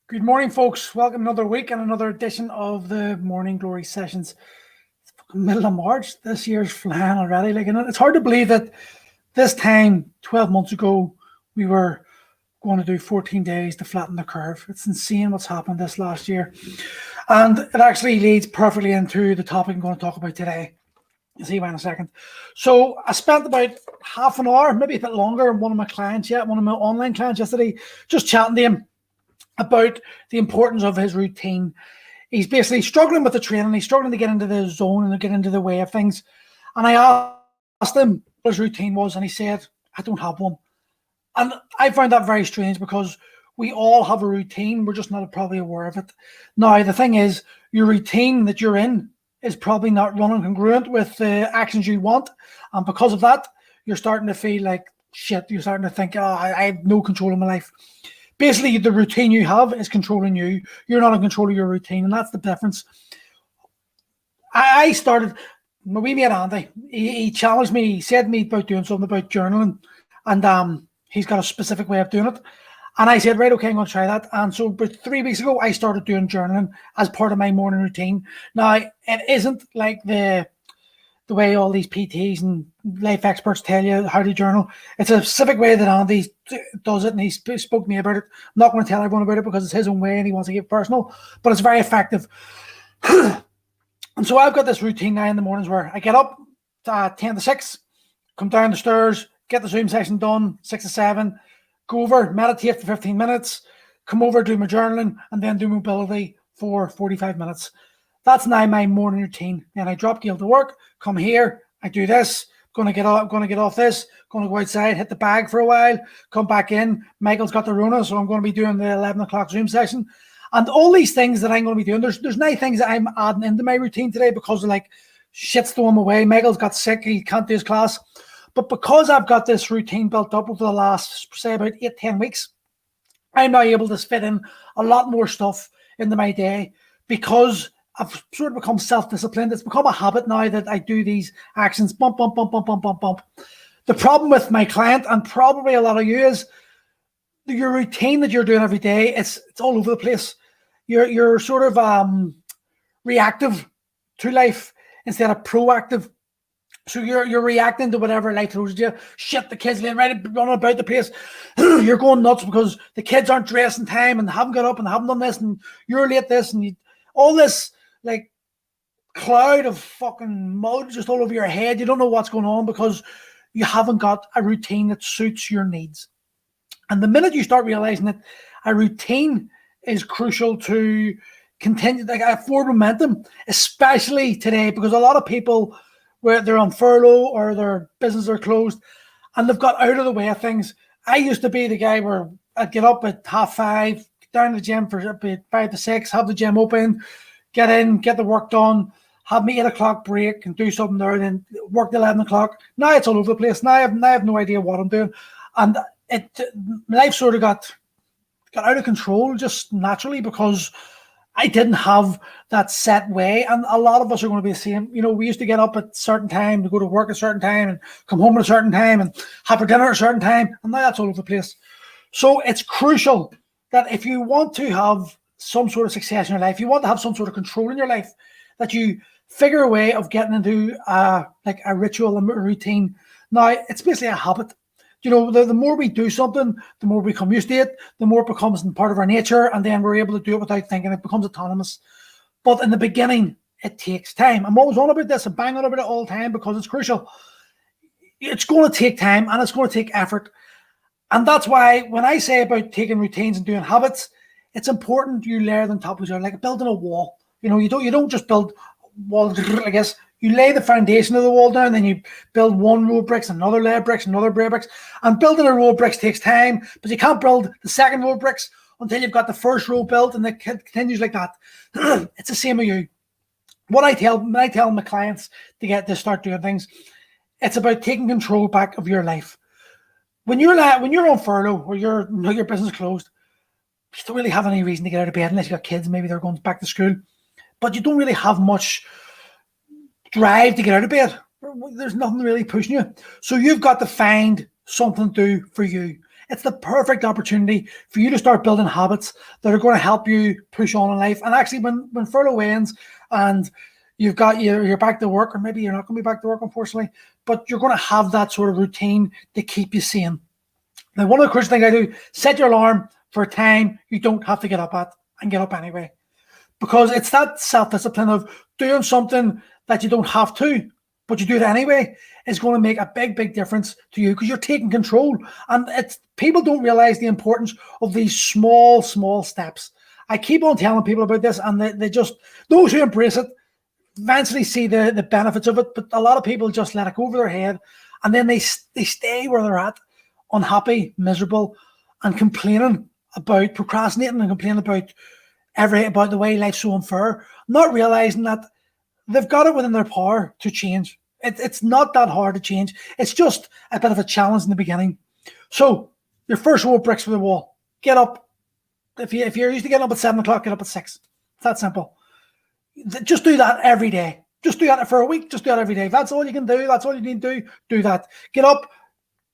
Good morning, folks. Welcome another week and another edition of the Morning Glory Sessions. It's fucking middle of March. This year's flying already. It's hard to believe that this time, 12 months ago, we were going to do 14 days to flatten the curve. It's insane what's happened this last year. And it actually leads perfectly into the topic I'm going to talk about today. You'll see why in a second. So I spent about half an hour, maybe a bit longer, one of my online clients yesterday, just chatting to him about the importance of his routine. He's basically struggling with the training. He's struggling to get into the zone and to get into the way of things. And I asked him what his routine was, and he said, I don't have one. And I found that very strange because we all have a routine. We're just not probably aware of it. Now, the thing is, your routine that you're in is probably not running congruent with the actions you want. And because of that, you're starting to feel like shit. You're starting to think, I have no control of my life. Basically, the routine you have is controlling you. You're not in control of your routine, and that's the difference. I started, my wee mate Andy, he challenged me. He said to me about doing something about journaling, and he's got a specific way of doing it. And I said, right, okay, I'm going to try that. And so about 3 weeks ago, I started doing journaling as part of my morning routine. Now, it isn't like the way all these PTs and life experts tell you how to journal. It's a specific way that Andy does it, and he spoke to me about it. I'm not going to tell everyone about it because it's his own way and he wants to get personal, but it's very effective. And so I've got this routine now in the mornings where I get up at 10 to 6, come down the stairs, get the Zoom session done, 6 to 7, go over, meditate for 15 minutes, come over, do my journaling, and then do mobility for 45 minutes. That's now my morning routine. Then I drop Gail to work, come here, I do this, going to get off this, going to go outside, hit the bag for a while, come back in. Michael's got the Rona, so I'm going to be doing the 11 o'clock Zoom session. And all these things that I'm going to be doing, there's 9 things that I'm adding into my routine today because of like shit's thrown away. Michael's got sick, he can't do his class. But because I've got this routine built up over the last, say, about 8-10 weeks, I'm now able to fit in a lot more stuff into my day because I've sort of become self-disciplined. It's become a habit now that I do these actions, bump, bump, bump, bump, bump, bump, bump. The problem with my client, and probably a lot of you, is your routine that you're doing every day, it's all over the place. You're sort of reactive to life instead of proactive. So you're reacting to whatever life throws at you. Shit, the kids running about the place. You're going nuts because the kids aren't dressed in time and haven't got up and haven't done this, and you're late this, and all this like cloud of fucking mud just all over your head. You don't know what's going on because you haven't got a routine that suits your needs. And the minute you start realizing that a routine is crucial to continue, like forward momentum, especially today, because a lot of people, where they're on furlough or their businesses are closed and they've got out of the way of things. I used to be the guy where I'd get up at 5:30, get down to the gym for about 5 to 6, have the gym open, get in, get the work done, have my 8 o'clock break and do something there, and then work till 11 o'clock. Now it's all over the place. Now I have no idea what I'm doing. And life sort of got out of control just naturally because I didn't have that set way. And a lot of us are going to be the same. You know, we used to get up at a certain time to go to work at a certain time and come home at a certain time and have our dinner at a certain time. And now that's all over the place. So it's crucial that if you want to have some sort of success in your life, you want to have some sort of control in your life, that you figure a way of getting into like a ritual, a routine. Now, it's basically a habit. You know, the more we do something, the more we become used to it, the more it becomes part of our nature, and then we're able to do it without thinking. It becomes autonomous. But in the beginning, it takes time. I'm always on about this and banging on about it all the time because it's crucial. It's going to take time and it's going to take effort. And that's why when I say about taking routines and doing habits, it's important you layer them top of each other, like building a wall. You know, you don't just build walls, I guess. You lay the foundation of the wall down, then you build one row of bricks, another layer of bricks, another layer of bricks. And building a row of bricks takes time, but you can't build the second row of bricks until you've got the first row built, and it continues like that. It's the same with you. When I tell my clients to start doing things, it's about taking control back of your life. When you're on furlough or your business closed, you don't really have any reason to get out of bed unless you got kids. Maybe they're going back to school, but you don't really have much drive to get out of bed. There's nothing really pushing you. So you've got to find something to do for you. It's the perfect opportunity for you to start building habits that are going to help you push on in life. And actually, when furlough ends and you're back to work, or maybe you're not going to be back to work, unfortunately, but you're going to have that sort of routine to keep you sane. Now, one of the crucial things I do, set your alarm for a time you don't have to get up at, and get up anyway. Because it's that self-discipline of doing something that you don't have to, but you do it anyway, is going to make a big, big difference to you, because you're taking control. And people don't realize the importance of these small, small steps. I keep on telling people about this, and they just, those who embrace it eventually see the benefits of it, but a lot of people just let it go over their head, and then they stay where they're at, unhappy, miserable, and procrastinating and complaining about the way life's so unfair, not realizing that they've got it within their power to change. It's not that hard to change. It's just a bit of a challenge in the beginning. So your first row of bricks for the wall. Get up. If you're used to getting up at 7 o'clock, get up at 6. It's that simple. Just do that every day. Just do that for a week. Just do that every day. If that's all you can do, that's all you need to do that. Get up,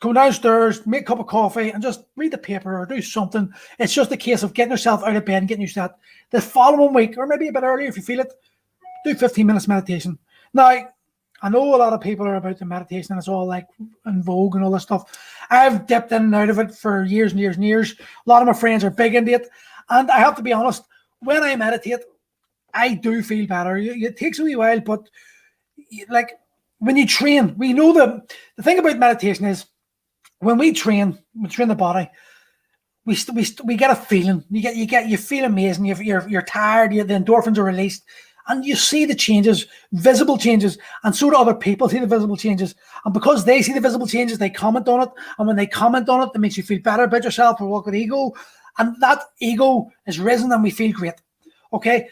go downstairs, make a cup of coffee, and just read the paper or do something. It's just a case of getting yourself out of bed and getting used to that. The following week, or maybe a bit earlier if you feel it, do 15 minutes meditation. Now, I know a lot of people are about the meditation and it's all like in vogue and all this stuff. I've dipped in and out of it for years and years and years. A lot of my friends are big into it. And I have to be honest, when I meditate, I do feel better. It takes a wee while, but like when you train, we know the thing about meditation is when we train the body, we get a feeling. You feel amazing. You're tired. The endorphins are released. And you see the changes, visible changes, and so do other people see the visible changes. And because they see the visible changes, they comment on it. And when they comment on it, it makes you feel better about yourself or walk with ego. And that ego is risen and we feel great. Okay?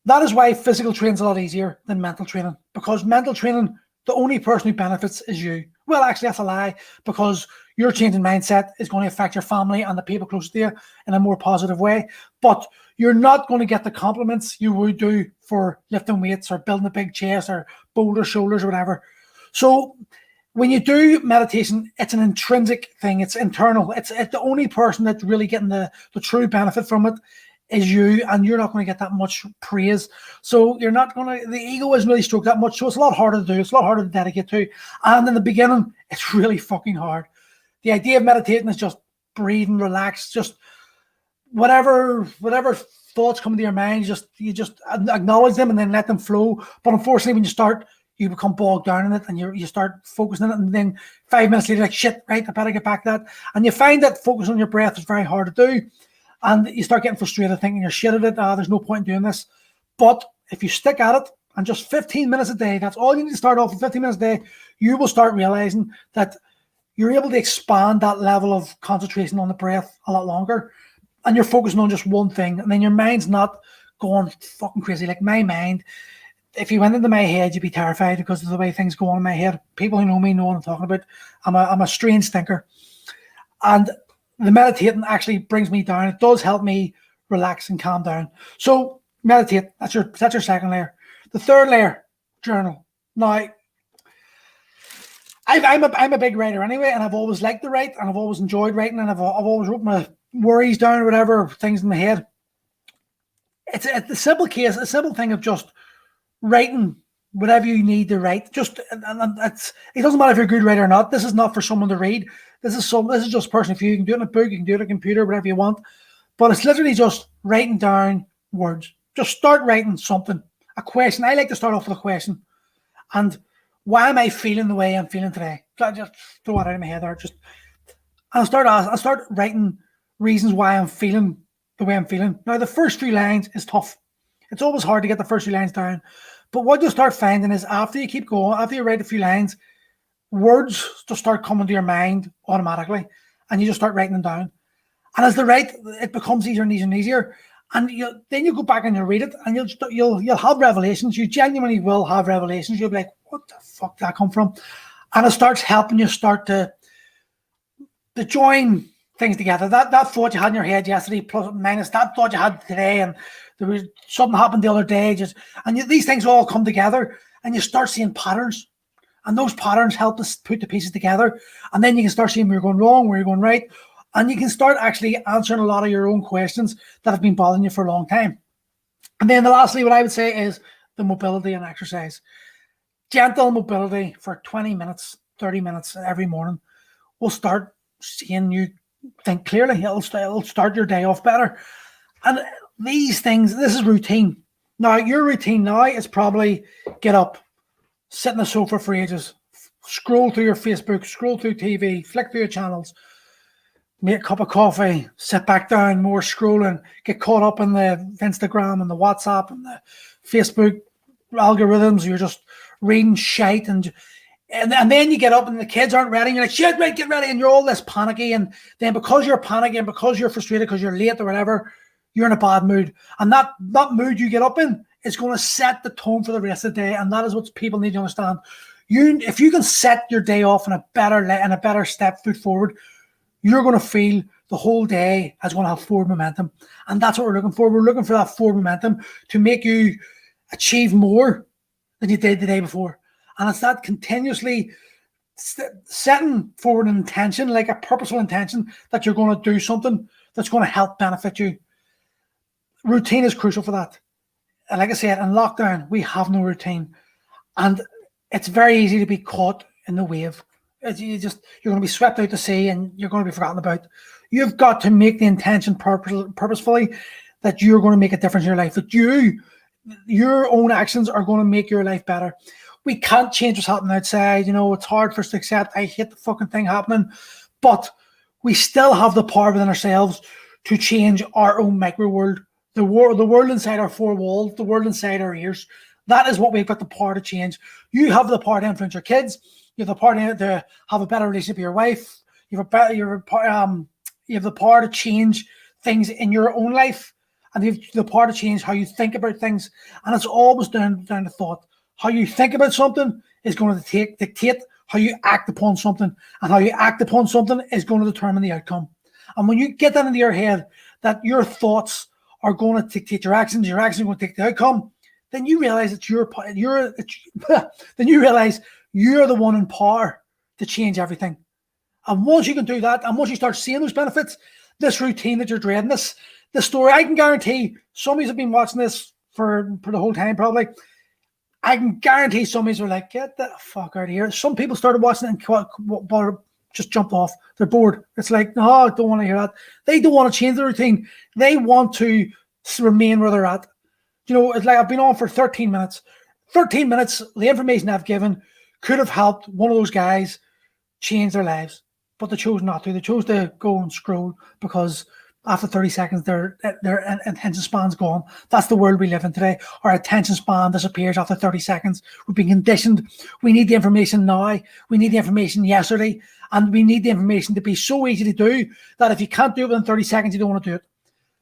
That is why physical training is a lot easier than mental training. Because mental training, the only person who benefits is you. Well, actually, that's a lie, because your changing mindset is going to affect your family and the people close to you in a more positive way. But you're not going to get the compliments you would do for lifting weights or building a big chest or bolder shoulders or whatever. So when you do meditation, it's an intrinsic thing. It's internal. It's the only person that's really getting the true benefit from it is you, and you're not going to get that much praise. So you're not going to, the ego isn't really stroked that much. So it's a lot harder to do. It's a lot harder to dedicate to. And in the beginning, it's really fucking hard. The idea of meditating is just breathe and relax. Just whatever thoughts come to your mind, you just acknowledge them and then let them flow. But unfortunately, when you start, you become bogged down in it and you start focusing on it, and then 5 minutes later, like, shit, right, I better get back to that. And you find that focusing on your breath is very hard to do. And you start getting frustrated, thinking you're shit at it. There's no point in doing this. But if you stick at it, and just 15 minutes a day, that's all you need to start off with, 15 minutes a day, you will start realizing that you're able to expand that level of concentration on the breath a lot longer. And you're focusing on just one thing. And then your mind's not going fucking crazy. Like my mind, if you went into my head, you'd be terrified because of the way things go on in my head. People who know me know what I'm talking about. I'm a strange thinker. And the meditating actually brings me down. It does help me relax and calm down. So meditate. That's your second layer. The third layer, journal. Now, I'm a big writer anyway, and I've always liked to write, and I've always enjoyed writing, and I've always wrote my worries down or whatever, things in my head. It's a simple thing of just writing whatever you need to write. Just it doesn't matter if you're a good writer or not. This is not for someone to read. This is just personal for you. You can do it in a book, you can do it on a computer, whatever you want. But it's literally just writing down words. Just start writing something. A question. I like to start off with a question. And why am I feeling the way I'm feeling today? So just throw it out of my head there. I'll start writing reasons why I'm feeling the way I'm feeling. Now, the first 3 lines is tough. It's always hard to get the first 3 lines down. But what you'll start finding is after you keep going, after you write a few lines, words just start coming to your mind automatically, and you just start writing them down. And as they write, it becomes easier and easier and easier. And then you go back and you read it, and you'll have revelations. You genuinely will have revelations. You'll be like, what the fuck did that come from? And it starts helping you start to join things together. That thought you had in your head yesterday, plus minus that thought you had today, and there was something happened the other day, these things all come together, and you start seeing patterns. And those patterns help us put the pieces together. And then you can start seeing where you're going wrong, where you're going right. And you can start actually answering a lot of your own questions that have been bothering you for a long time. And then lastly, what I would say is the mobility and exercise. Gentle mobility for 20 minutes, 30 minutes every morning will start seeing you think clearly. It'll start your day off better. And these things, this is routine. Now, your routine now is probably get up, sit on the sofa for ages, scroll through your Facebook, scroll through TV, flick through your channels, make a cup of coffee, sit back down, more scrolling, get caught up in the Instagram and the WhatsApp and the Facebook algorithms. You're just reading shite and then you get up and the kids aren't ready and you're like, shit, right, get ready, and you're all this panicky, and then because you're panicking, because you're frustrated, because you're late or whatever, you're in a bad mood. And that mood you get up in is going to set the tone for the rest of the day, and that is what people need to understand. If you can set your day off in a better step foot forward, you're going to feel the whole day is going to have forward momentum. And that's what we're looking for. We're looking for that forward momentum to make you achieve more than you did the day before. And it's that continuously setting forward an intention, like a purposeful intention, that you're going to do something that's going to help benefit you. Routine is crucial for that. And like I said, in lockdown, we have no routine. And it's very easy to be caught in the wave. You're going to be swept out to sea and you're going to be forgotten about. You've got to make the intention purposefully that you're going to make a difference in your life, that your own actions are going to make your life better. We can't change what's happening outside. It's hard for us to accept. I hate the fucking thing happening. But we still have the power within ourselves to change our own micro world. The world inside our four walls, the world inside our ears. That is what we've got the power to change. You have the power to influence your kids. You have the power to have a better relationship with your wife. You have the power to change things in your own life. And you have the power to change how you think about things. And it's always down to thought. How you think about something is going to dictate how you act upon something. And how you act upon something is going to determine the outcome. And when you get that into your head, that your thoughts are going to dictate your actions are going to dictate the outcome, then you realize then you realize you're the one in power to change everything. And once you can do that, and once you start seeing those benefits, this routine that you're dreading, this story, I can guarantee some of you have been watching this for the whole time probably. I can guarantee some of you are like, get the fuck out of here. Some people started watching it and just jumped off. They're bored. It's like, no, I don't want to hear that. They don't want to change the routine. They want to remain where they're at. It's like I've been on for 13 minutes. 13 minutes, the information I've given could have helped one of those guys change their lives, but they chose not to. They chose to go and scroll because after 30 seconds, their attention span's gone. That's the world we live in today. Our attention span disappears after 30 seconds. We've been conditioned. We need the information now. We need the information yesterday. And we need the information to be so easy to do that if you can't do it within 30 seconds, you don't want to do it.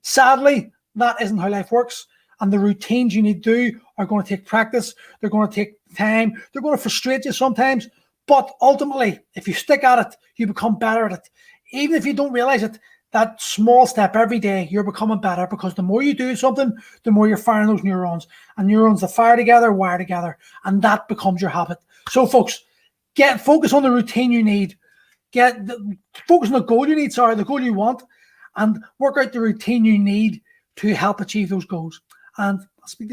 Sadly, that isn't how life works. And the routines you need to do are going to take practice. They're going to take time. They're going to frustrate you sometimes. But ultimately, if you stick at it, you become better at it. Even if you don't realize it, that small step every day, you're becoming better, because the more you do something, the more you're firing those neurons. And neurons that fire together, wire together. And that becomes your habit. So, folks, focus on the routine you need. Focus on the goal you need, the goal you want. And work out the routine you need to help achieve those goals. And I'll speak to you.